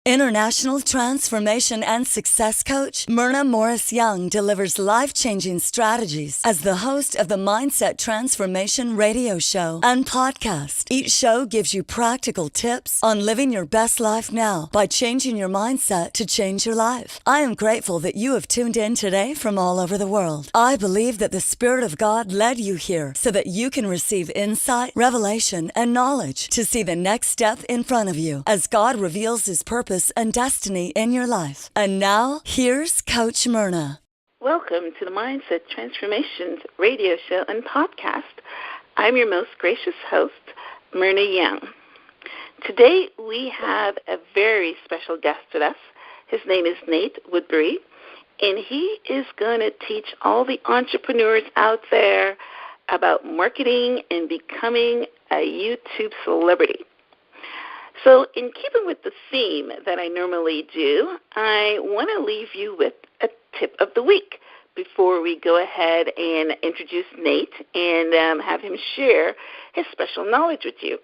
International transformation and success coach Myrna Morris Young delivers life-changing strategies as the host of the Mindset Transformation radio show and podcast. Each show gives you practical tips on living your best life now by changing your mindset to change your life. I am grateful that you have tuned in today from all over the world. I believe that the Spirit of God led you here so that you can receive insight, revelation, and knowledge to see the next step in front of you as God reveals His purpose and destiny in your life. And now, here's Coach Myrna. Welcome to the Mindset Transformations radio show and podcast. I'm your most gracious host, Myrna Young. Today, we have a very special guest with us. His name is Nate Woodbury, and he is going to teach all the entrepreneurs out there about marketing and becoming a YouTube celebrity. So in keeping with the theme that I normally do, I want to leave you with a tip of the week before we go ahead and introduce Nate and have him share his special knowledge with you.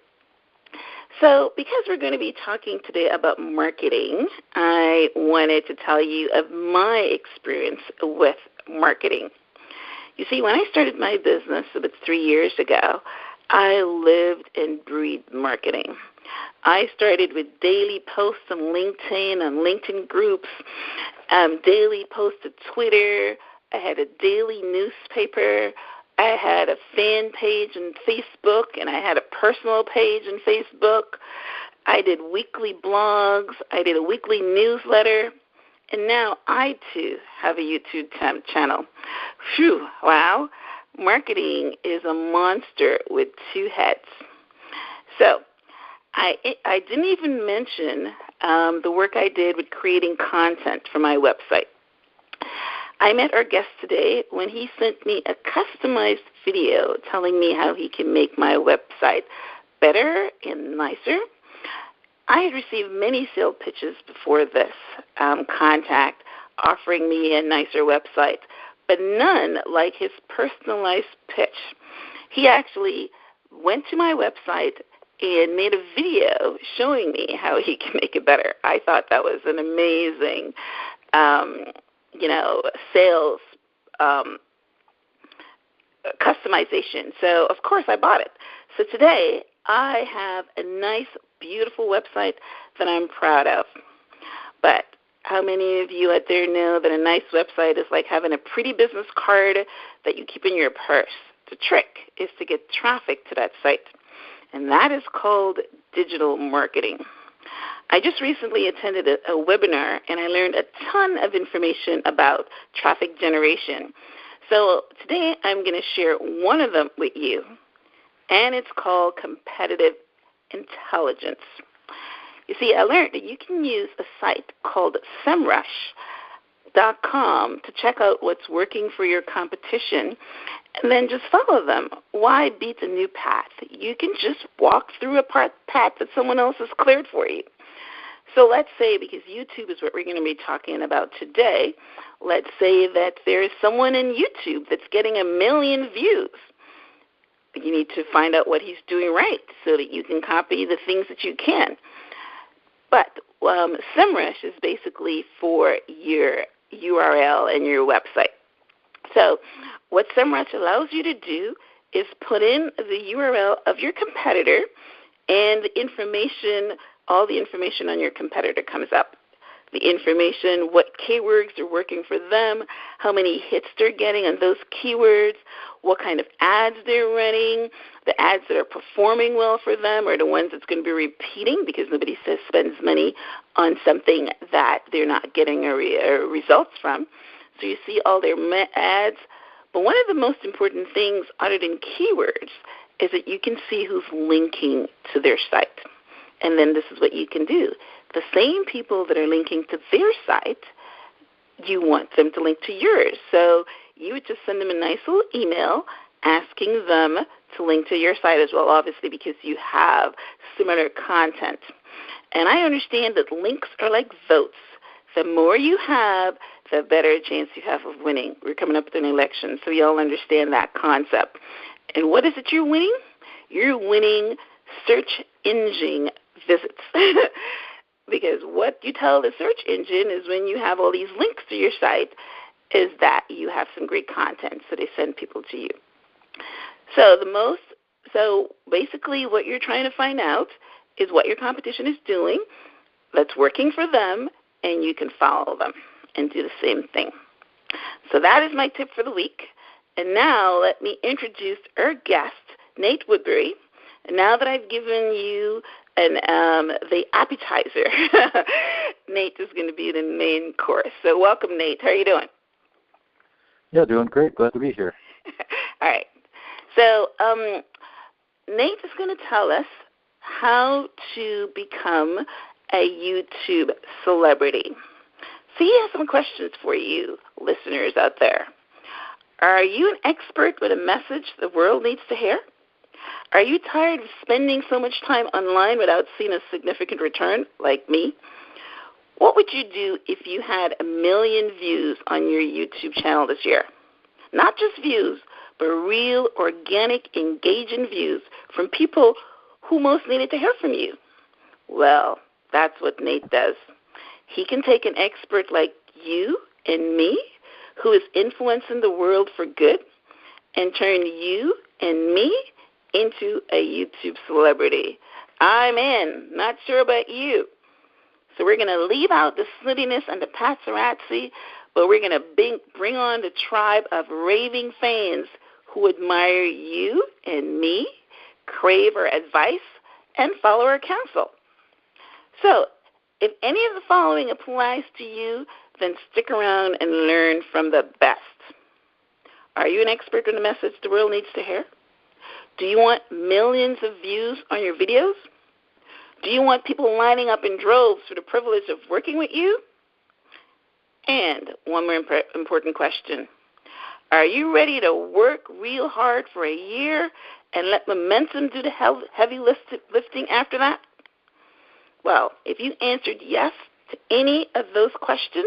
So because we're going to be talking today about marketing, I wanted to tell you of my experience with marketing. You see, when I started my business about 3 years ago, I lived and breathed marketing. I started with daily posts on LinkedIn groups, daily posts to Twitter. I had a daily newspaper. I had a fan page on Facebook, and I had a personal page on Facebook. I did weekly blogs. I did a weekly newsletter. And now I, too, have a YouTube channel. Phew, wow. Marketing is a monster with two heads. So I didn't even mention the work I did with creating content for my website. I met our guest today when he sent me a customized video telling me how he can make my website better and nicer. I had received many sales pitches before this contact offering me a nicer website, but none like his personalized pitch. He actually went to my website and made a video showing me how he can make it better. I thought that was an amazing, sales customization. So, of course, I bought it. So today, I have a nice, beautiful website that I'm proud of. But how many of you out there know that a nice website is like having a pretty business card that you keep in your purse? The trick is to get traffic to that site, and that is called digital marketing. I just recently attended a webinar, and I learned a ton of information about traffic generation. So today I'm going to share one of them with you, and it's called competitive intelligence. You see, I learned that you can use a site called SEMrush.com to check out what's working for your competition and then just follow them. Why beat a new path? You can just walk through a path that someone else has cleared for you. So let's say, because YouTube is what we're going to be talking about today, let's say that there is someone in YouTube that's getting 1 million views. You need to find out what he's doing right so that you can copy the things that you can. But SEMrush is basically for your URL and your website. So what SEMrush allows you to do is put in the URL of your competitor, and the information, all the information on your competitor comes up. The information, what keywords are working for them, how many hits they're getting on those keywords, what kind of ads they're running. The ads that are performing well for them are the ones that's going to be repeating, because nobody spends money on something that they're not getting results from. So you see all their ads. But one of the most important things other than keywords is that you can see who's linking to their site. And then this is what you can do. The same people that are linking to their site, you want them to link to yours. So you would just send them a nice little email asking them to link to your site as well, obviously, because you have similar content. And I understand that links are like votes. The more you have, the better chance you have of winning. We're coming up with an election, so you all understand that concept. And what is it you're winning? You're winning search engine visits. because what you tell the search engine is when you have all these links to your site is that you have some great content, so they send people to you. So basically what you're trying to find out is what your competition is doing that's working for them, and you can follow them and do the same thing. So that is my tip for the week. And now let me introduce our guest, Nate Woodbury. And now that I've given you the appetizer, Nate is going to be the main course. So welcome, Nate. How are you doing? Yeah, doing great. Glad to be here. All right. So Nate is going to tell us how to become a YouTube celebrity. So he has some questions for you, listeners out there. Are you an expert with a message the world needs to hear? Are you tired of spending so much time online without seeing a significant return, like me? What would you do if you had 1 million views on your YouTube channel this year? Not just views, but real, organic, engaging views from people who most needed to hear from you. Well, that's what Nate does. He can take an expert like you and me, who is influencing the world for good, and turn you and me into a YouTube celebrity. I'm in. Not sure about you. So we're going to leave out the snootiness and the paparazzi, but we're going to bring on the tribe of raving fans who admire you and me, crave our advice, and follow our counsel. So if any of the following applies to you, then stick around and learn from the best. Are you an expert in a message the world needs to hear? Do you want millions of views on your videos? Do you want people lining up in droves for the privilege of working with you? And one more important question. Are you ready to work real hard for a year and let momentum do the heavy lifting after that? Well, if you answered yes to any of those questions,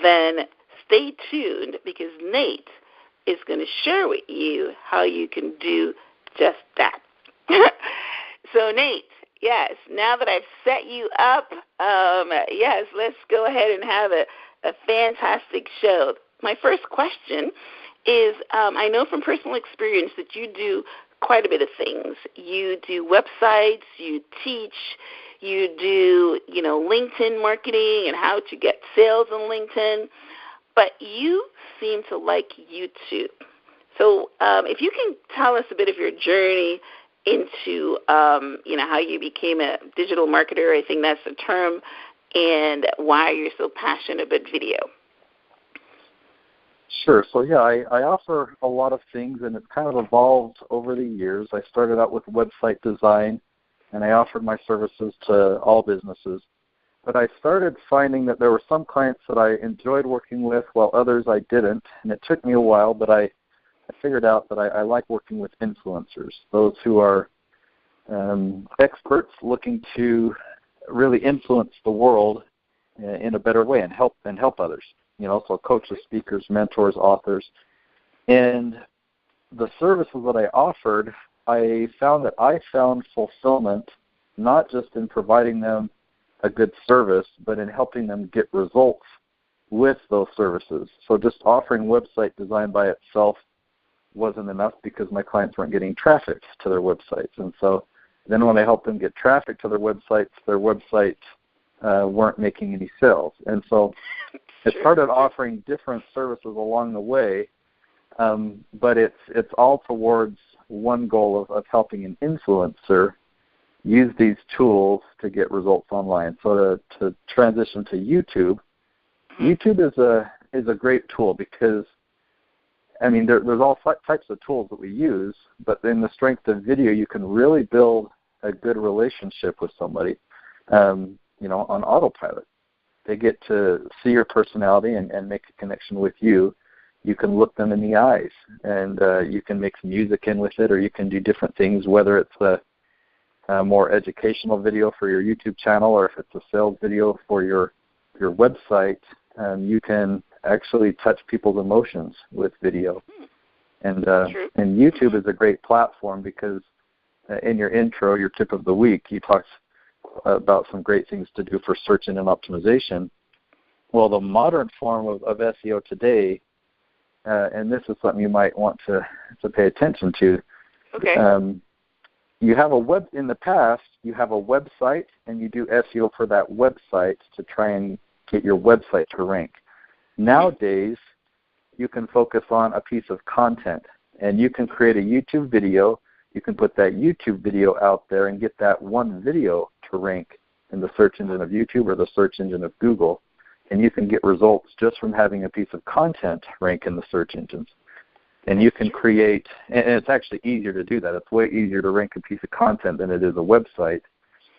then stay tuned because Nate is going to share with you how you can do just that. So, Nate, yes, now that I've set you up, yes, let's go ahead and have a fantastic show. My first question is, I know from personal experience that you do quite a bit of things. You do websites, you teach, you do, LinkedIn marketing and how to get sales on LinkedIn, but you seem to like YouTube. So if you can tell us a bit of your journey into, how you became a digital marketer, I think that's the term, and why you're so passionate about video. Sure. So, yeah, I offer a lot of things, and it's kind of evolved over the years. I started out with website design, and I offered my services to all businesses. But I started finding that there were some clients that I enjoyed working with while others I didn't, and it took me a while, but I figured out that I like working with influencers, those who are experts looking to really influence the world in a better way and help others. So coaches, speakers, mentors, authors. And the services that I offered, I found that I found fulfillment not just in providing them a good service, but in helping them get results with those services. So just offering website design by itself wasn't enough because my clients weren't getting traffic to their websites. And so then when I helped them get traffic to their websites weren't making any sales. And so I started offering different services along the way, but it's all towards one goal of helping an influencer use these tools to get results online. So to transition to YouTube is a great tool because, there's all types of tools that we use, but in the strength of video, you can really build a good relationship with somebody, on autopilot. They get to see your personality and make a connection with you. You can look them in the eyes, and you can mix music in with it, or you can do different things, whether it's a more educational video for your YouTube channel or if it's a sales video for your website. You can actually touch people's emotions with video. And YouTube is a great platform because in your intro, your tip of the week, you talked about some great things to do for search engine optimization. Well, the modern form of SEO today, and this is something you might want to pay attention to. Okay. You have in the past, you have a website, and you do SEO for that website to try and get your website to rank. Nowadays, you can focus on a piece of content, and you can create a YouTube video. You can put that YouTube video out there and get that one video to rank in the search engine of YouTube or the search engine of Google, and you can get results just from having a piece of content rank in the search engines. And you can create, and it's actually easier to do that. It's way easier to rank a piece of content than it is a website,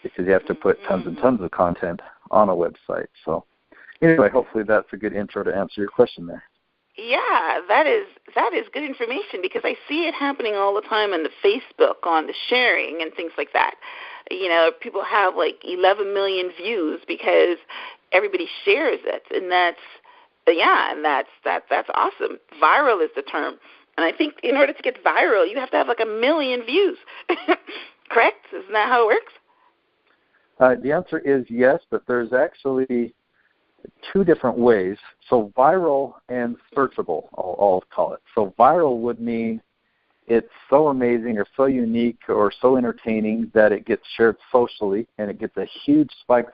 because you have to put tons and tons of content on a website. So anyway, hopefully that's a good intro to answer your question there. Yeah, that is good information, because I see it happening all the time on the Facebook, on the sharing and things like that. You know, people have like 11 million views because everybody shares it, and that's awesome. Viral is the term, and I think in order to get viral, you have to have like 1 million views. Correct? Isn't that how it works? The answer is yes, but there's actually two different ways. So viral and searchable, I'll call it. So viral would mean it's so amazing or so unique or so entertaining that it gets shared socially and it gets a huge spike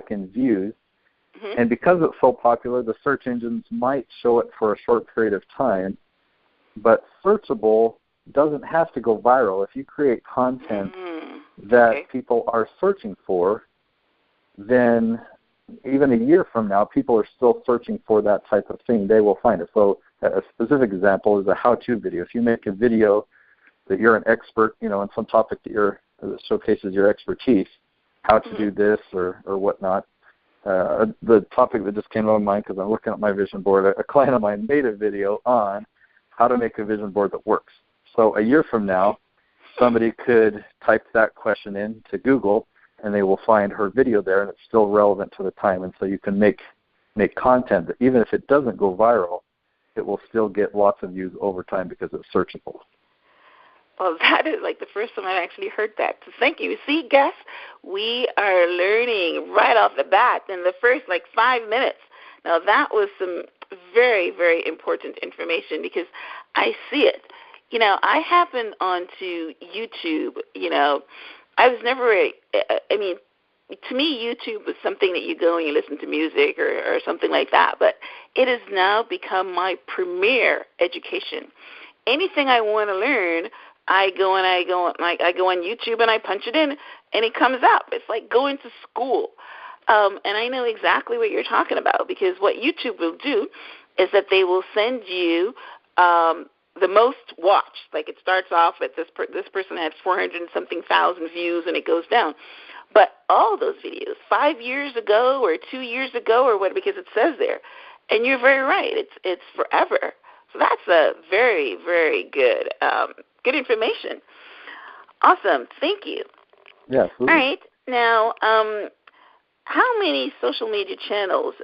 in views. Mm-hmm. And because it's so popular, the search engines might show it for a short period of time. But searchable doesn't have to go viral. If you create content that people are searching for, then even a year from now, people are still searching for that type of thing. They will find it. So a specific example is a how-to video. If you make a video that you're an expert, in some topic that showcases your expertise, how to do this or whatnot. The topic that just came to my mind because I'm looking at my vision board, a client of mine made a video on how to make a vision board that works. So a year from now, somebody could type that question in to Google, and they will find her video there, and it's still relevant to the time. And so you can make content that even if it doesn't go viral, it will still get lots of views over time because it's searchable. Well, that is like the first time I've actually heard that. So thank you. See, guys, we are learning right off the bat in the first 5 minutes. Now, that was some very, very important information because I see it. I happened onto YouTube, I was never to me, YouTube was something that you go and you listen to music or something like that, but it has now become my premier education. Anything I want to learn, I go on YouTube and I punch it in, and it comes up. It's like going to school. And I know exactly what you're talking about, because what YouTube will do is that they will send you the most watched. Like, it starts off at this person had 400-something thousand views, and it goes down. But all those videos, 5 years ago or 2 years ago or what, because it says there. And you're very right. It's forever. So that's a very, very good information. Awesome. Thank you. Yeah, absolutely. All right. Now, how many social media channels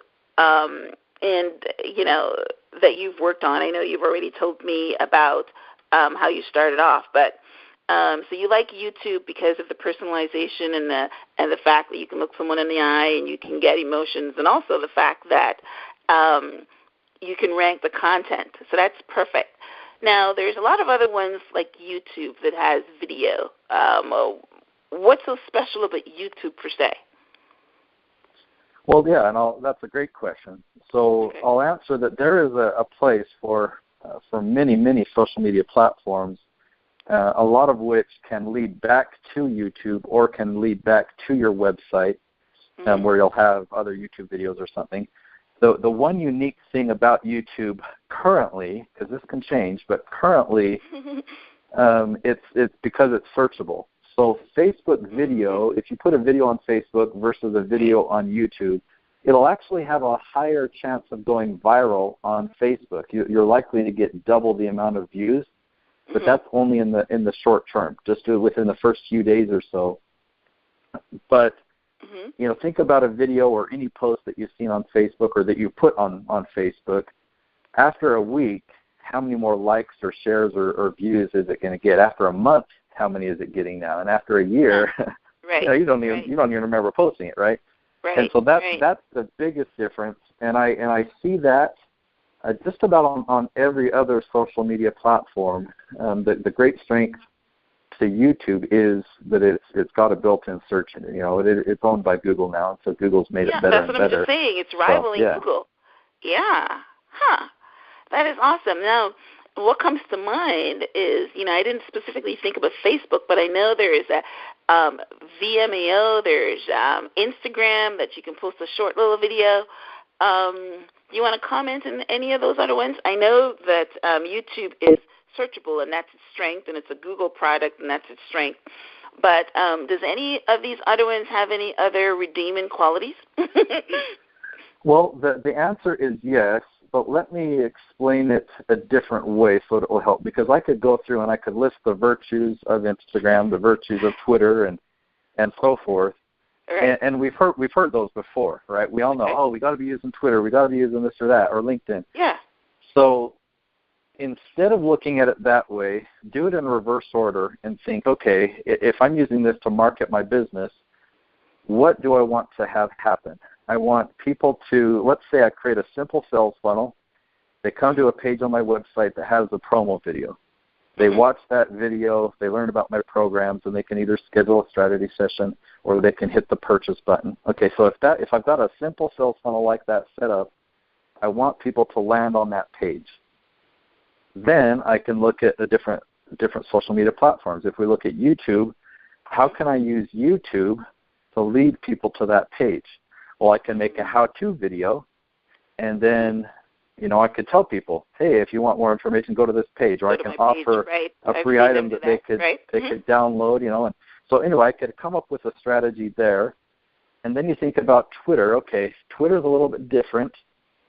that you've worked on? I know you've already told me about how you started off, but so you like YouTube because of the personalization and the fact that you can look someone in the eye and you can get emotions, and also the fact that you can rank the content. So that's perfect. Now, there's a lot of other ones like YouTube that has video. What's so special about YouTube per se? Well, yeah, and that's a great question. So I'll answer that there is a place for many, many social media platforms, a lot of which can lead back to YouTube or can lead back to your website, where you'll have other YouTube videos or something. The one unique thing about YouTube currently, because this can change, but currently it's because it's searchable. So Facebook video, if you put a video on Facebook versus a video on YouTube, it'll actually have a higher chance of going viral on Facebook. You're likely to get double the amount of views, but that's only in the short term, just within the first few days or so. But think about a video or any post that you've seen on Facebook or that you put on Facebook. After a week, how many more likes or shares or views is it going to get? After a month, how many is it getting now? And after a year, Right. You don't even remember posting it, right? Right. And so that's the biggest difference. And I see that just about on every other social media platform. The great strength to YouTube is that it's got a built-in search engine. It's owned by Google now, so Google's made it better and better. Yeah, that's what I'm just saying. It's rivaling Google. Yeah. Huh. That is awesome. Now, what comes to mind is, I didn't specifically think about Facebook, but I know there is a VMAO, there's Instagram that you can post a short little video. Do you want to comment on any of those other ones? I know that YouTube is searchable, and that's its strength, and it's a Google product, and that's its strength. But does any of these other ones have any other redeeming qualities? Well, the answer is yes, but let me explain it a different way so it will help, because I could go through and I could list the virtues of Instagram, the virtues of Twitter, and so forth. Right. And we've heard those before, right? We all know, we got to be using Twitter, we got to be using this or that, or LinkedIn. Yeah. So instead of looking at it that way, do it in reverse order and think, okay, if I'm using this to market my business, what do I want to have happen? I want people to, let's say I create a simple sales funnel. They come to a page on my website that has a promo video. They watch that video, they learn about my programs, and they can either schedule a strategy session or they can hit the purchase button. Okay, so if I've got a simple sales funnel like that set up, I want people to land on that page. Then I can look at the different social media platforms. If we look at YouTube, how can I use YouTube to lead people to that page? Well, I can make a how-to video, and then, I could tell people, hey, if you want more information, go to this page, or I can offer a free item that they could download, And so anyway, I could come up with a strategy there. And then you think about Twitter. Okay, Twitter's a little bit different.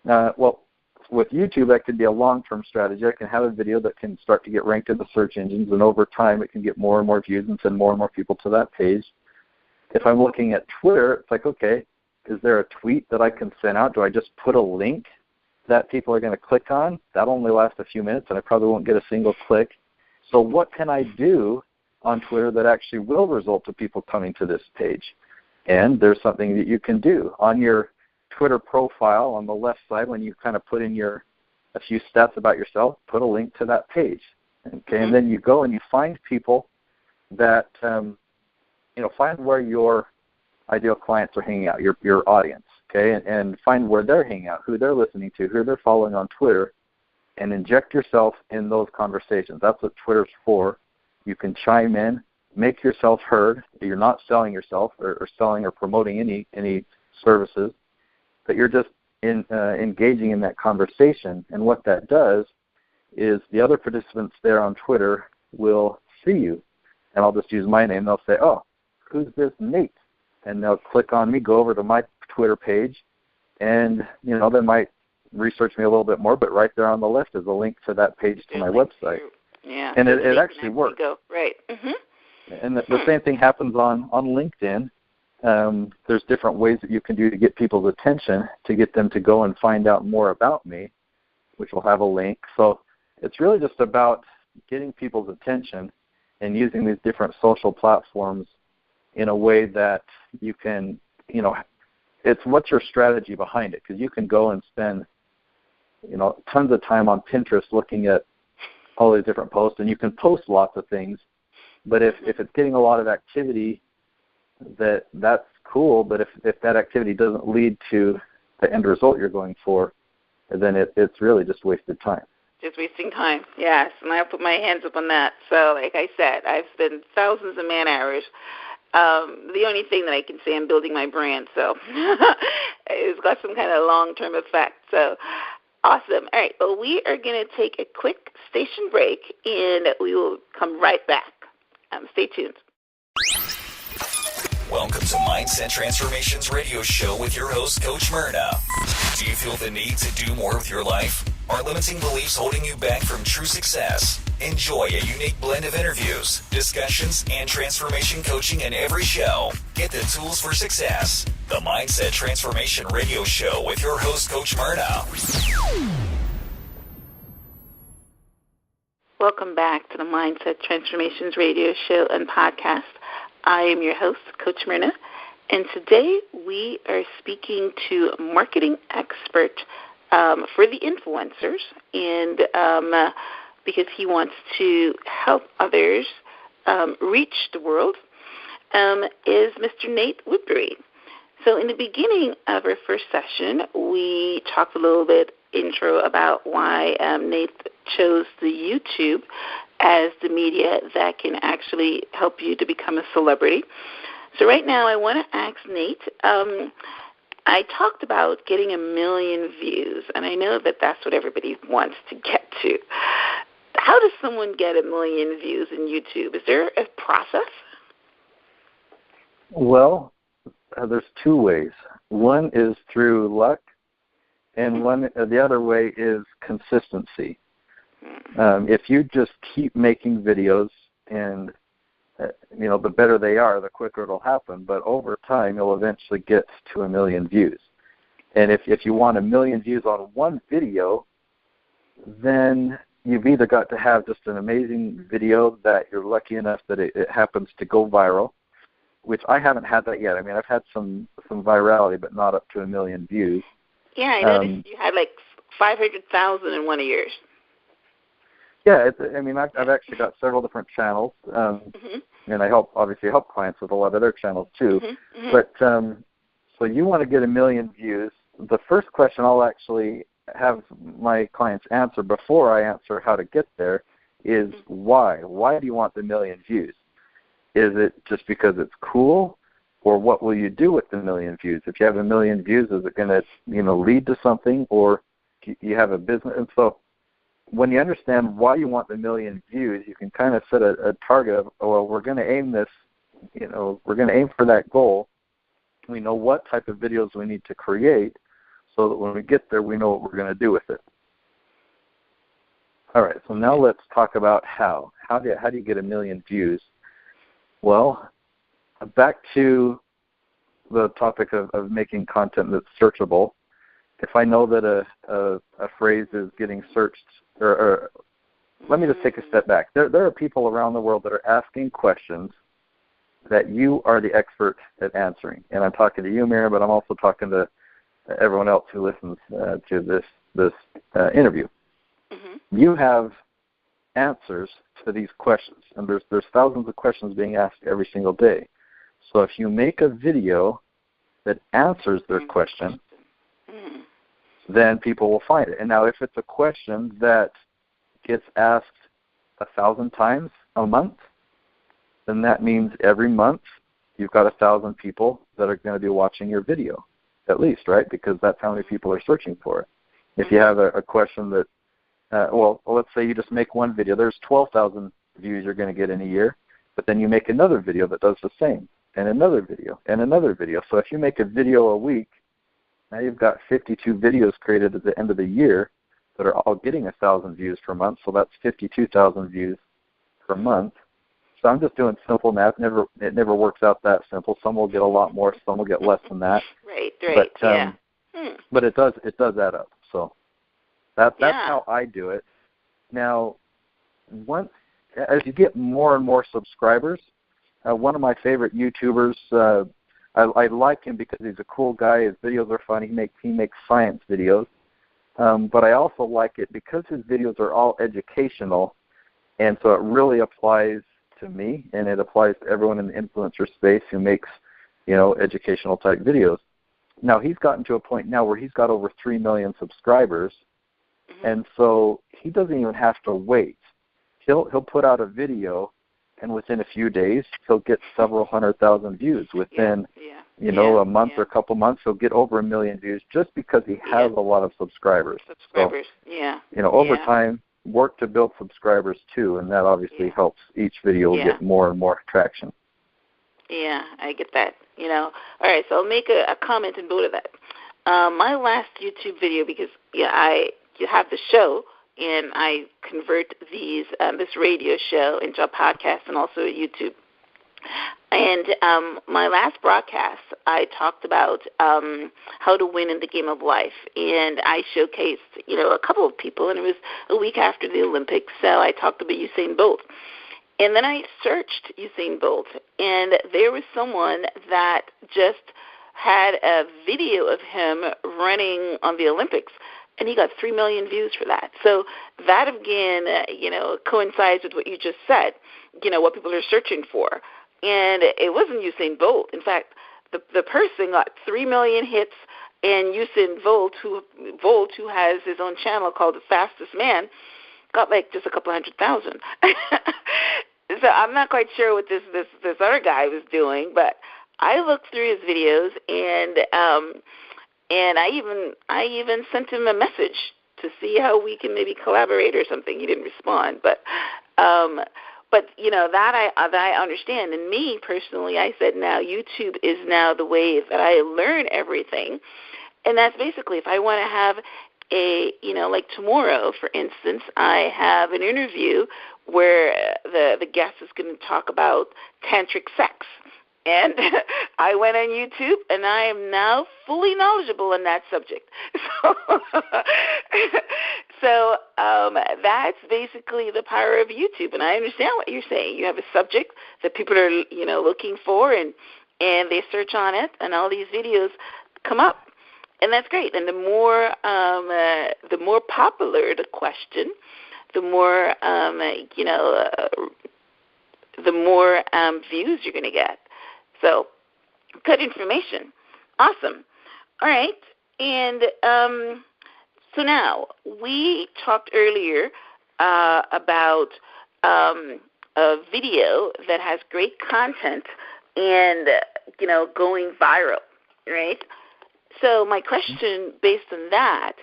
With YouTube, that could be a long-term strategy. I can have a video that can start to get ranked in the search engines, and over time it can get more and more views and send more and more people to that page. If I'm looking at Twitter, it's like, okay, is there a tweet that I can send out? Do I just put a link that people are going to click on? That'll only last a few minutes, and I probably won't get a single click. So what can I do on Twitter that actually will result to people coming to this page? And there's something that you can do. On your Twitter profile on the left side, when you kind of put in a few stats about yourself, put a link to that page. Okay, and then you go and you find people that, find where your ideal clients are hanging out, your audience, okay, and find where they're hanging out, who they're listening to, who they're following on Twitter, and inject yourself in those conversations. That's what Twitter's for. You can chime in, make yourself heard. You're not selling yourself or selling or promoting any services, but you're just engaging in that conversation. And what that does is the other participants there on Twitter will see you. And I'll just use my name. They'll say, oh, who's this Nate? And they'll click on me, go over to my Twitter page, and, they might research me a little bit more, but right there on the left is a link to that page to my website. Yeah. And it actually works. Right. Mm-hmm. And the same thing happens on LinkedIn. There's different ways that you can do to get people's attention, to get them to go and find out more about me, which will have a link. So it's really just about getting people's attention and using these different social platforms in a way that you can, it's what's your strategy behind it, because you can go and spend, tons of time on Pinterest looking at all these different posts, and you can post lots of things, but if it's getting a lot of activity, that's cool, but if that activity doesn't lead to the end result you're going for, then it's really just wasted time. Just wasting time, yes, and I'll put my hands up on that. So like I said, I've spent thousands of man hours. The only thing that I can say, I'm building my brand, so it's got some kind of long-term effect. So awesome. All right, well, we are going to take a quick station break, and we will come right back. Stay tuned. Welcome to Mindset Transformations Radio Show with your host, Coach Myrna. Do you feel the need to do more with your life? Are limiting beliefs holding you back from true success? Enjoy a unique blend of interviews, discussions, and transformation coaching in every show. Get the tools for success. The Mindset Transformation Radio Show with your host, Coach Myrna. Welcome back to the Mindset Transformations Radio Show and podcast. I am your host, Coach Myrna, and today we are speaking to a marketing expert for the influencers, and because he wants to help others reach the world, is Mr. Nate Woodbury. So in the beginning of our first session, we talked a little bit intro about why Nate chose the YouTube as the media that can actually help you to become a celebrity. So right now I want to ask Nate, I talked about getting 1 million views, and I know that that's what everybody wants to get to. How does someone get 1 million views in YouTube? Is there a process? Well, there's two ways. One is through luck, and the other way is consistency. If you just keep making videos, and the better they are, the quicker it'll happen. But over time, you'll eventually get to 1 million views. And if you want 1 million views on one video, then you've either got to have just an amazing video that you're lucky enough that it happens to go viral, which I haven't had that yet. I mean, I've had some virality, but not up to 1 million views. Yeah, I noticed you had like 500,000 in one of yours. Yeah, I've actually got several different channels, and I obviously help clients with a lot of their channels too. But so you want to get 1 million views. The first question I'll actually have my clients answer before I answer how to get there is why? Why do you want the 1 million views? Is it just because it's cool, or what will you do with the 1 million views? If you have 1 million views, is it going to lead to something, or you have a business? And so when you understand why you want the 1 million views, you can kind of set a target of, well, we're going to aim this, we're going to aim for that goal. We know what type of videos we need to create so that when we get there, we know what we're going to do with it. All right, so now let's talk about how. How do you get 1 million views? Well, back to the topic of making content that's searchable. If I know that a phrase is getting searched, or let me just take a step back. There are people around the world that are asking questions that you are the expert at answering. And I'm talking to you, Mira, but I'm also talking to everyone else who listens to this interview. You have answers to these questions, and there's thousands of questions being asked every single day. So if you make a video that answers their question, then people will find it. And now if it's a question that gets asked 1,000 times a month, then that means every month you've got 1,000 people that are going to be watching your video, at least, right? Because that's how many people are searching for it. If you have a question that, well, let's say you just make one video. There's 12,000 views you're going to get in a year, but then you make another video that does the same, and another video, and another video. So if you make a video a week, now you've got 52 videos created at the end of the year that are all getting 1,000 views per month, so that's 52,000 views per month. So I'm just doing simple math. It never works out that simple. Some will get a lot more, some will get less than that. Right, but, yeah. But it does add up. So that's how I do it. Now, as you get more and more subscribers, one of my favorite YouTubers, I like him because he's a cool guy. His videos are fun. He makes science videos. But I also like it because his videos are all educational, and so it really applies to me, and it applies to everyone in the influencer space who makes, educational type videos. Now he's gotten to a point now where he's got over 3 million subscribers, and so he doesn't even have to wait. He'll put out a video, and within a few days he'll get several 100,000 views. Within a month or a couple months, he'll get over 1 million views just because he has a lot of subscribers. So, over time, work to build subscribers too, and that obviously helps each video get more and more traction. Yeah, I get that. All right, so I'll make a comment and go to that. My last YouTube video, because you have the show, and I convert this radio show into a podcast and also a YouTube. And my last broadcast, I talked about how to win in the game of life, and I showcased, a couple of people, and it was a week after the Olympics, so I talked about Usain Bolt. And then I searched Usain Bolt, and there was someone that just had a video of him running on the Olympics, and he got 3 million views for that. So that, again, coincides with what you just said, what people are searching for. And it wasn't Usain Bolt. In fact, the person got 3 million hits, and Usain Bolt, who has his own channel called The Fastest Man, got like just a couple 100,000. So I'm not quite sure what this other guy was doing, but I looked through his videos, and I even sent him a message to see how we can maybe collaborate or something. He didn't respond, but that I understand. And me personally, I said now YouTube is now the way that I learn everything, and that's basically if I want to have like tomorrow, for instance, I have an interview where the guest is going to talk about tantric sex. And I went on YouTube, and I am now fully knowledgeable in that subject. So that's basically the power of YouTube. And I understand what you're saying. You have a subject that people are, looking for, and they search on it, and all these videos come up. And that's great. And the more popular the question, the more views you're going to get. So, good information. Awesome. All right. And so now we talked earlier about a video that has great content and going viral, right? So my question based on that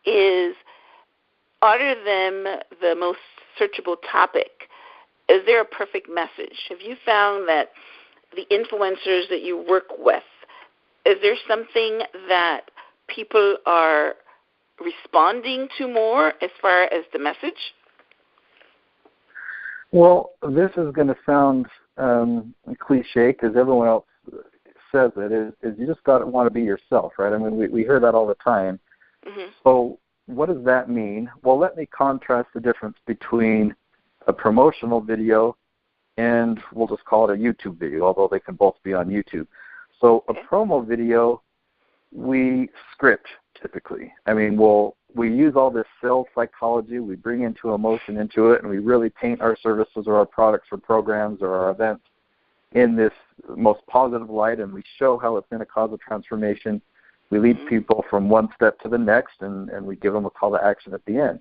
is, other than the most searchable topic, is there a perfect message? Have you found that the influencers that you work with, is there something that people are responding to more as far as the message? Well, this is going to sound cliche because everyone else says it, is you just got to want to be yourself, right? I mean, we hear that all the time. Mm-hmm. So what does that mean? Well, let me contrast the difference between a promotional video and we'll just call it a YouTube video, although they can both be on YouTube. So a promo video, we script typically. I mean, we use all this sales psychology, we bring emotion into it, and we really paint our services or our products or programs or our events in this most positive light, and we show how it's going to cause a transformation. We lead people from one step to the next, and we give them a call to action at the end.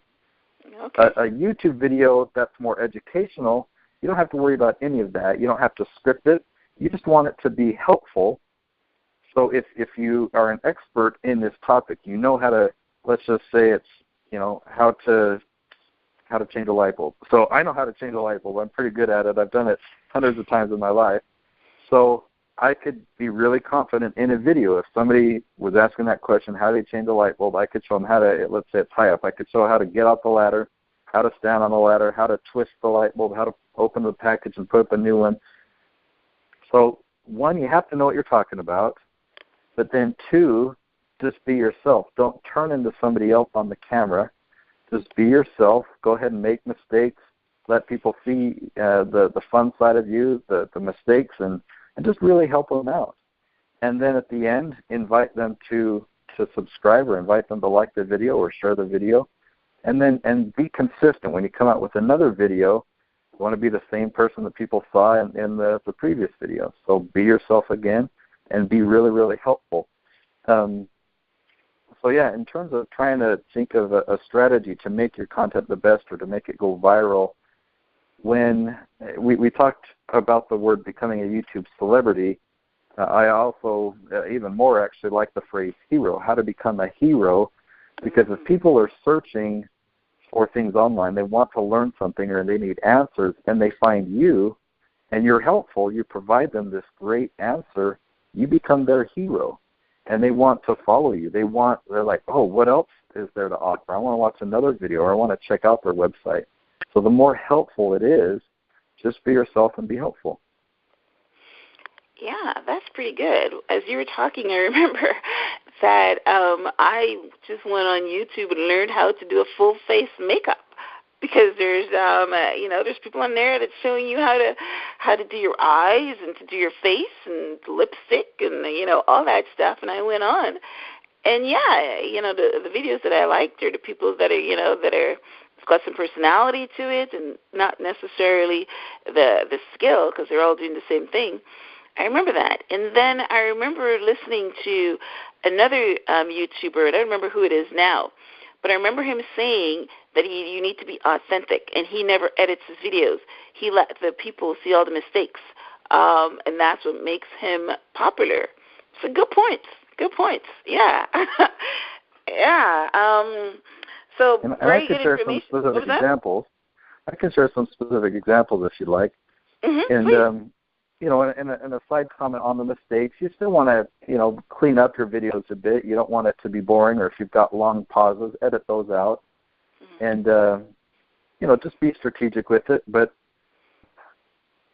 Okay. A YouTube video that's more educational, you don't have to worry about any of that. You don't have to script it. You just want it to be helpful. So if you are an expert in this topic, you know how to, let's just say it's, how to change a light bulb. So I know how to change a light bulb. I'm pretty good at it. I've done it hundreds of times in my life. So I could be really confident in a video. If somebody was asking that question, how do you change a light bulb, I could show them how to, let's say it's high up, I could show how to get out the ladder, how to stand on the ladder, how to twist the light bulb, how to open the package and put up a new one. So, one, you have to know what you're talking about. But then, two, just be yourself. Don't turn into somebody else on the camera. Just be yourself. Go ahead and make mistakes. Let people see the fun side of you, the mistakes, and just really help them out. And then at the end, invite them to subscribe or invite them to like the video or share the video. And be consistent. When you come out with another video, you want to be the same person that people saw in the previous video. So be yourself again and be really, really helpful. So, yeah, in terms of trying to think of a strategy to make your content the best or to make it go viral, when we talked about the word becoming a YouTube celebrity, I also, even more actually, like the phrase hero, how to become a hero, because if people are searching for things online, they want to learn something or they need answers, and they find you, and you're helpful, you provide them this great answer, you become their hero, and they want to follow you. They're like, oh, what else is there to offer? I want to watch another video, or I want to check out their website. So the more helpful it is, just be yourself and be helpful. Yeah, that's pretty good. As you were talking, I remember that I just went on YouTube and learned how to do a full face makeup. because there's there's people on there that's showing you how to do your eyes and to do your face and lipstick and all that stuff. And I went on, and the videos that I liked are the people that are got some personality to it and not necessarily the skill, because they're all doing the same thing. I remember that. And then I remember listening to another YouTuber, and I don't remember who it is now, but I remember him saying that you need to be authentic, and he never edits his videos. He let the people see all the mistakes, and that's what makes him popular. So good points. Good points. Yeah. Yeah. So and very I can good share some information. specific examples. I can share some specific examples if you'd like. Mm-hmm, and in a side comment on the mistakes, you still want to clean up your videos a bit. You don't want it to be boring, or if you've got long pauses, edit those out. Mm-hmm. And just be strategic with it. But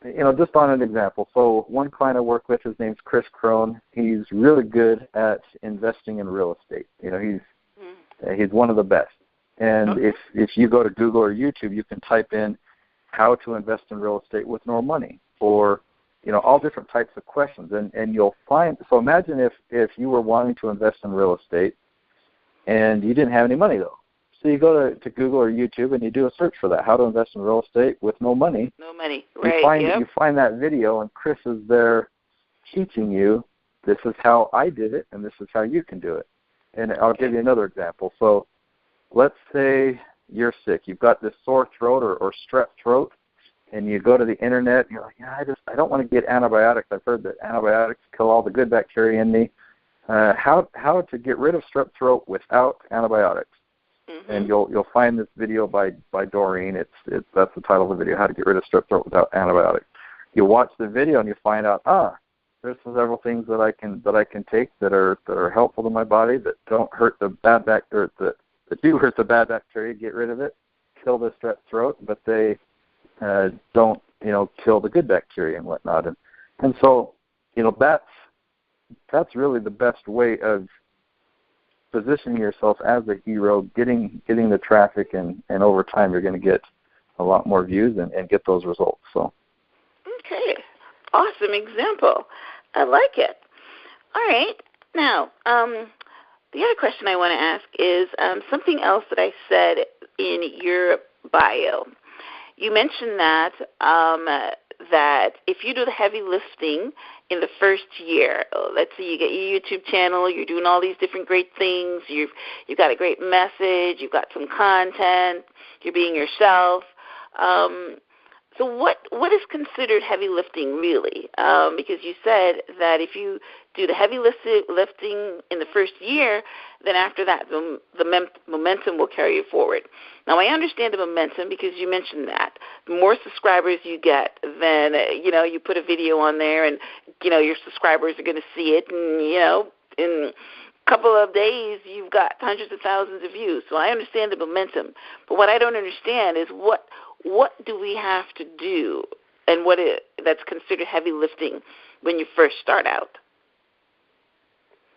just on an example. So one client I work with, his name's Chris Crone. He's really good at investing in real estate. He's one of the best. And if you go to Google or YouTube, you can type in how to invest in real estate with no money, or all different types of questions. And you'll find, so imagine if you were wanting to invest in real estate and you didn't have any money though. So you go to Google or YouTube and you do a search for that, how to invest in real estate with no money. No money, right. You find that video, and Chris is there teaching you, this is how I did it and this is how you can do it. And I'll give you another example. So let's say you're sick. You've got this sore throat or strep throat, and you go to the internet, and you're like, I don't want to get antibiotics. I've heard that antibiotics kill all the good bacteria in me. How to get rid of strep throat without antibiotics. Mm-hmm. And you'll find this video by Doreen. It's that's the title of the video, How to Get Rid of Strep Throat Without Antibiotics. You watch the video and you find out, there's several things that I can take that are helpful to my body, that don't hurt the bad bacteria, that do hurt the bad bacteria, get rid of it, kill the strep throat, but they don't kill the good bacteria and whatnot. And so that's really the best way of positioning yourself as a hero, getting the traffic, and over time you're going to get a lot more views and get those results. So. Okay. Awesome example. I like it. All right. Now, the other question I want to ask is something else that I said in your bio. You mentioned that if you do the heavy lifting in the first year, let's say you get your YouTube channel, you're doing all these different great things, you've got a great message, you've got some content, you're being yourself. So what is considered heavy lifting really? Because you said that if you do the heavy lifting in the first year, then after that the momentum will carry you forward. Now I understand the momentum because you mentioned that. The more subscribers you get, then you put a video on there, and your subscribers are going to see it, and in a couple of days you've got hundreds of thousands of views. So I understand the momentum, but what I don't understand is what do we have to do, and that's considered heavy lifting when you first start out?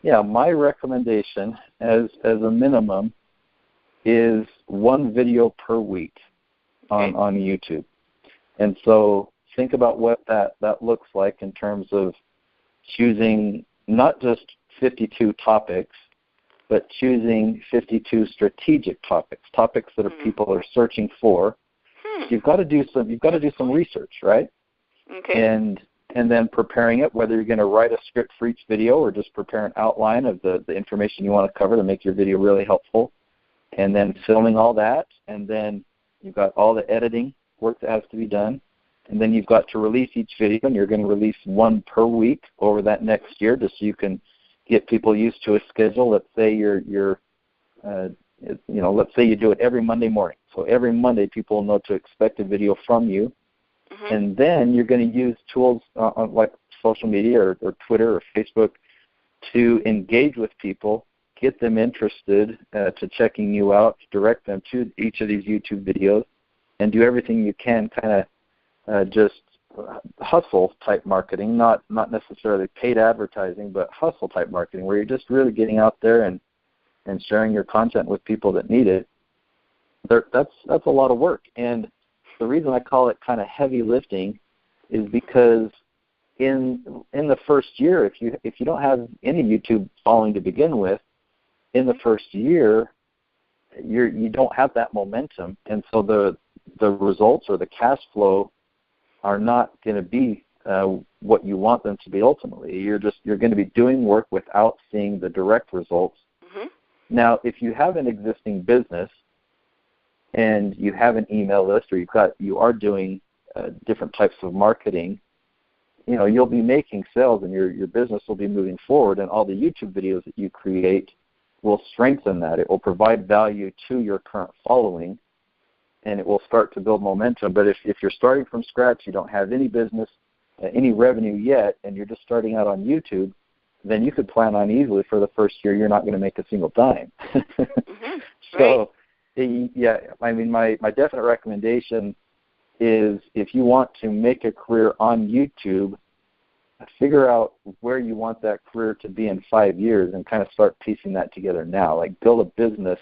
Yeah, my recommendation as a minimum is one video per week on YouTube. And so think about what that looks like in terms of choosing not just 52 topics, but choosing 52 strategic topics that people are searching for. You've got to do some research, right? Okay. And then preparing it, whether you're going to write a script for each video or just prepare an outline of the information you want to cover to make your video really helpful, and then filming all that, and then you've got all the editing work that has to be done, and then you've got to release each video, and you're going to release one per week over that next year, just so you can get people used to a schedule. Let's say let's say you do it every Monday morning. So every Monday people know to expect a video from you. Mm-hmm. And then you're going to use tools like social media or Twitter or Facebook to engage with people, get them interested to checking you out, direct them to each of these YouTube videos, and do everything you can kind of just hustle-type marketing, not necessarily paid advertising, but hustle-type marketing, where you're just really getting out there and sharing your content with people that need it. that's a lot of work. And the reason I call it kind of heavy lifting is because in the first year, if you don't have any YouTube following to begin with, in the first year, you don't have that momentum, and so the results or the cash flow are not going to be what you want them to be ultimately. You're going to be doing work without seeing the direct results. Mm-hmm. Now, if you have an existing business and you have an email list, or you are doing different types of marketing, you'll be making sales, and your business will be moving forward, and all the YouTube videos that you create will strengthen that. It will provide value to your current following, and it will start to build momentum. But if you're starting from scratch, you don't have any business, any revenue yet, and you're just starting out on YouTube, then you could plan on easily for the first year you're not going to make a single dime. Mm-hmm. So, yeah, I mean, my definite recommendation is if you want to make a career on YouTube, figure out where you want that career to be in 5 years and kind of start piecing that together now. Like, build a business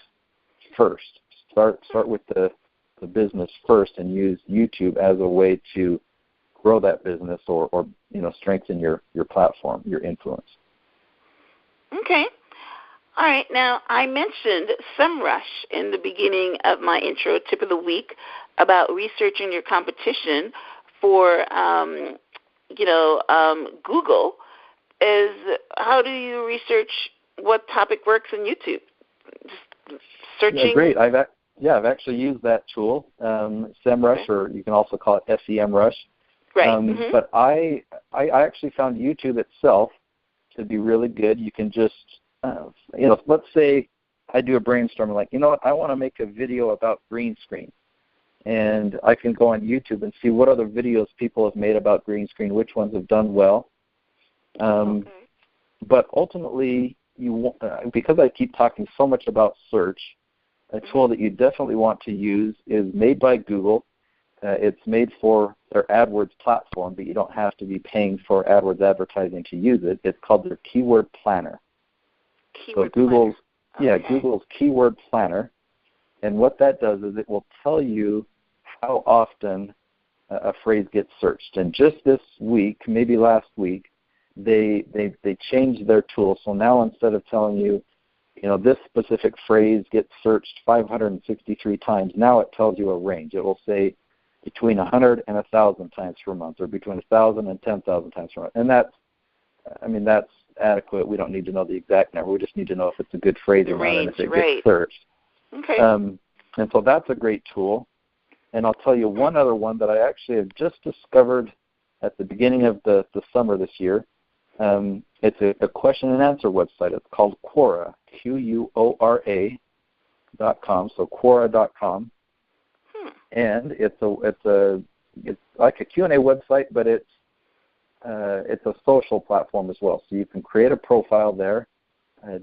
first. Start with the business first and use YouTube as a way to grow that business or strengthen your platform, your influence. Okay. All right. Now, I mentioned SEMrush in the beginning of my intro tip of the week about researching your competition for, Google. How do you research what topic works in YouTube? Just searching. Yeah, great. I've actually used that tool, SEMrush, or you can also call it SEMrush. Right. But I actually found YouTube itself to be really good. You can just, let's say I do a brainstorming, like, I want to make a video about green screen. And I can go on YouTube and see what other videos people have made about green screen, which ones have done well. But ultimately, because I keep talking so much about search, a tool that you definitely want to use is made by Google. It's made for their AdWords platform, but you don't have to be paying for AdWords advertising to use it. It's called their Keyword Planner. Google's Keyword Planner. And what that does is it will tell you how often a phrase gets searched. And just this week, maybe last week, they changed their tool. So now instead of telling you, this specific phrase gets searched 563 times, now it tells you a range. It will say between 100 and 1,000 times per month, or between 1,000 and 10,000 times per month. And that's adequate. We don't need to know the exact number. We just need to know if it's a good phrase or not, and if it gets searched. Okay. And so that's a great tool. And I'll tell you one other one that I actually have just discovered at the beginning of the summer this year. It's a question and answer website. It's called Quora, Quora.com, so Quora.com. And it's like a Q&A website, but it's a social platform as well. So you can create a profile there,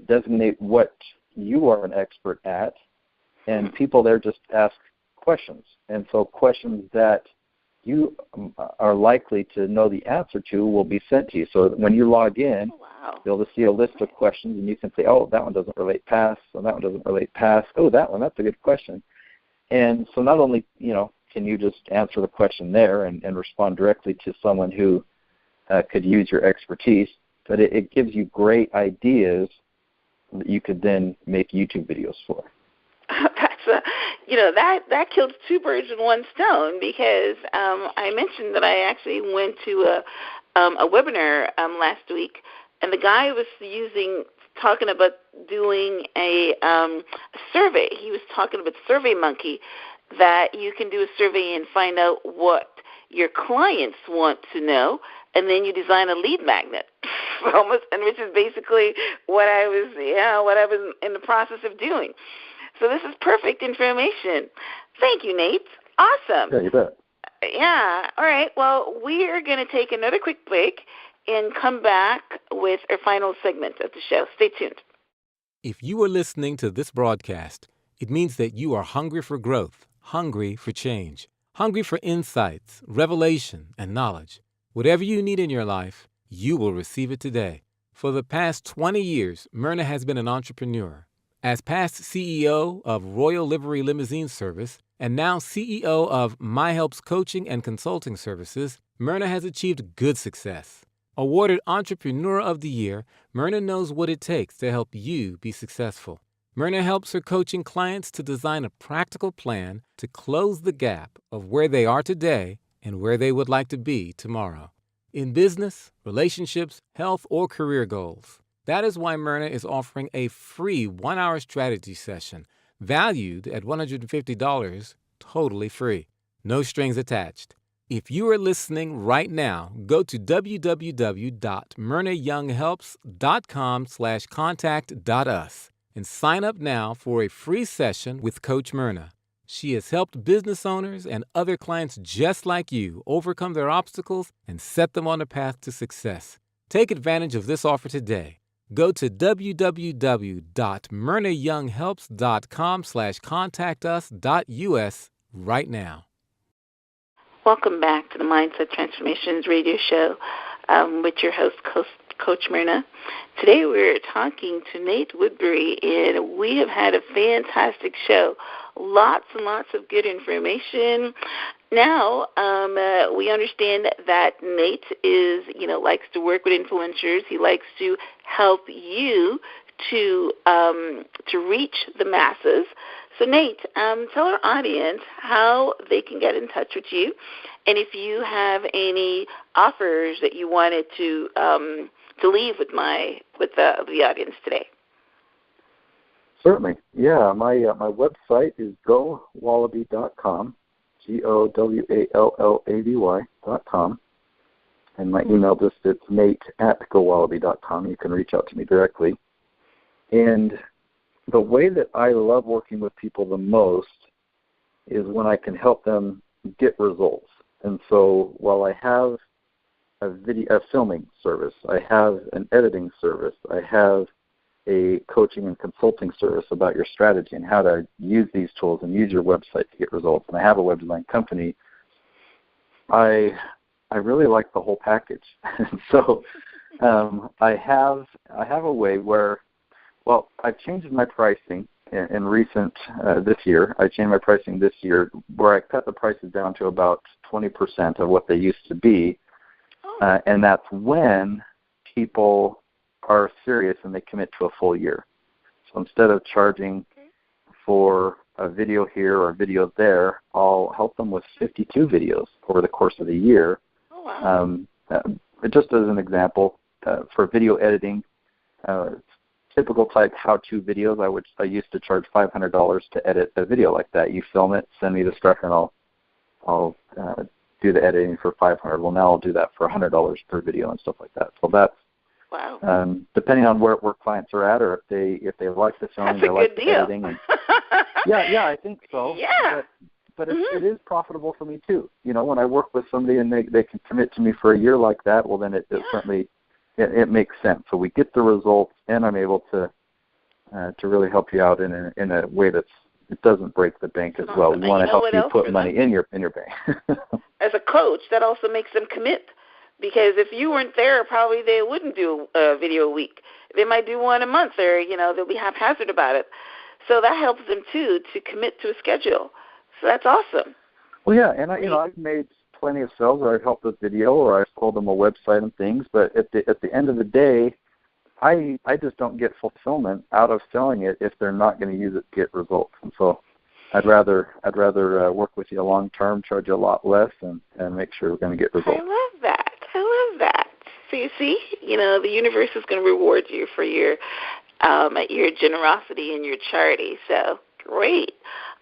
designate what you are an expert at, and people there just ask questions. And so questions that you are likely to know the answer to will be sent to you. So when you log in, you'll just see a list of questions, and you can say, oh, that one doesn't relate past, and that one doesn't relate past. Oh, that one, that's a good question. And so not only, can you just answer the question there and respond directly to someone who could use your expertise, but it gives you great ideas that you could then make YouTube videos for. That killed two birds with one stone, because I mentioned that I actually went to a webinar last week, and the guy was talking about doing a survey. He was talking about SurveyMonkey, that you can do a survey and find out what your clients want to know, and then you design a lead magnet, which is basically what I was in the process of doing. So this is perfect information. Thank you, Nate. Awesome. Yeah, you bet. Yeah. All right. Well, we are going to take another quick break and come back with our final segment of the show. Stay tuned. If you are listening to this broadcast, it means that you are hungry for growth, hungry for change, hungry for insights, revelation, and knowledge. Whatever you need in your life, you will receive it today. For the past 20 years, Myrna has been an entrepreneur. As past CEO of Royal Livery Limousine Service and now CEO of My Helps Coaching and Consulting Services, Myrna has achieved good success. Awarded Entrepreneur of the Year, Myrna knows what it takes to help you be successful. Myrna helps her coaching clients to design a practical plan to close the gap of where they are today and where they would like to be tomorrow. In business, relationships, health, or career goals. That is why Myrna is offering a free 1-hour strategy session valued at $150, totally free. No strings attached. If you are listening right now, go to www.myrnayounghelps.com/contact.us and sign up now for a free session with Coach Myrna. She has helped business owners and other clients just like you overcome their obstacles and set them on a path to success. Take advantage of this offer today. Go to www.myrnayounghelps.com/contactus.us right now. Welcome back to the Mindset Transformations radio show with your host, Coach Myrna. Today we're talking to Nate Woodbury, and we have had a fantastic show. Lots and lots of good information. Now, we understand that Nate likes to work with influencers. He likes to help you to reach the masses. So, Nate, tell our audience how they can get in touch with you, and if you have any offers that you wanted to leave with the audience today. Certainly. Yeah, my website is gowallaby.com, GOWALLABY.com, and my email just is nate@gowallaby.com. You can reach out to me directly. And the way that I love working with people the most is when I can help them get results. And so while I have a filming service, I have an editing service, I have a coaching and consulting service about your strategy and how to use these tools and use your website to get results, and I have a web design company, I really like the whole package. So I have a way where, well, I've changed my pricing in recent this year. I changed my pricing this year where I cut the prices down to about 20% of what they used to be, and that's when people are serious and they commit to a full year. So instead of charging for a video here or a video there, I'll help them with 52 videos over the course of the year. Oh, wow. Just as an example, for video editing, typical type how-to videos, I used to charge $500 to edit a video like that. You film it, send me the stuff, and I'll do the editing for $500. Well, now I'll do that for $100 per video and stuff like that. So that's wow. Depending on where clients are at, or if they like the filming, they like the editing. And, yeah, I think so. Yeah. But it is profitable for me too. When I work with somebody and they can commit to me for a year like that, well, then it certainly it makes sense. So we get the results, and I'm able to really help you out in a way it doesn't break the bank as well. We want to help you put money in your bank. As a coach, that also makes them commit. Because if you weren't there, probably they wouldn't do a video a week. They might do one a month, or they'll be haphazard about it. So that helps them too to commit to a schedule. So that's awesome. Well, yeah, and I've made plenty of sales where I've helped with video, or I've sold them a website and things. But at the end of the day, I just don't get fulfillment out of selling it if they're not going to use it to get results. And so I'd rather work with you long term, charge you a lot less, and make sure we're going to get results. I love that. So you see, the universe is going to reward you for your generosity and your charity. So great,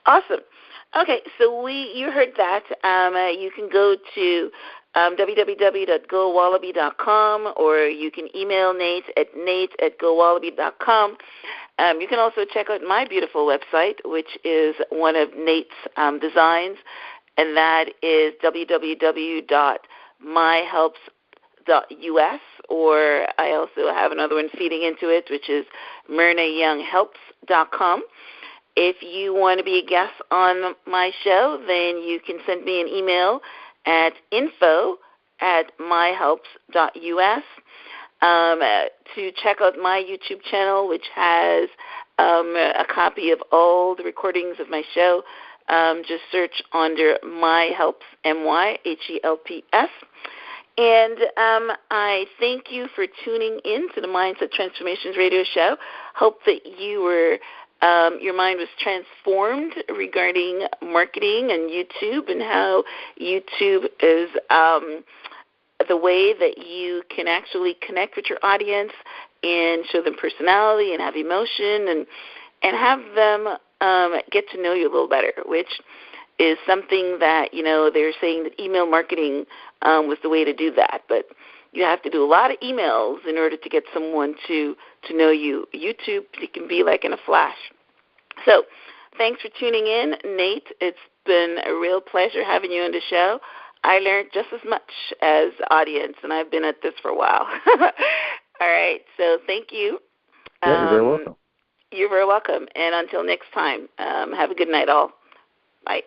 awesome. Okay, so you heard that. You can go to www.gowallaby.com, or you can email Nate at nate@gowallaby.com. You can also check out my beautiful website, which is one of Nate's designs, and that is www.myhelps.us, or I also have another one feeding into it, which is myrnayounghelps.com. If you want to be a guest on my show, then you can send me an email at info@myhelps.us to check out my YouTube channel, which has a copy of all the recordings of my show, just search under My Helps, MyHelps. And I thank you for tuning in to the Mindset Transformations radio show. Hope that you were your mind was transformed regarding marketing and YouTube and how YouTube is the way that you can actually connect with your audience and show them personality and have emotion and have them get to know you a little better, which is something that, they're saying that email marketing was the way to do that. But you have to do a lot of emails in order to get someone to know you. YouTube, it can be like in a flash. So thanks for tuning in, Nate. It's been a real pleasure having you on the show. I learned just as much as the audience, and I've been at this for a while. All right, so thank you. Yeah, you're very welcome. You're very welcome. And until next time, have a good night all. Bye.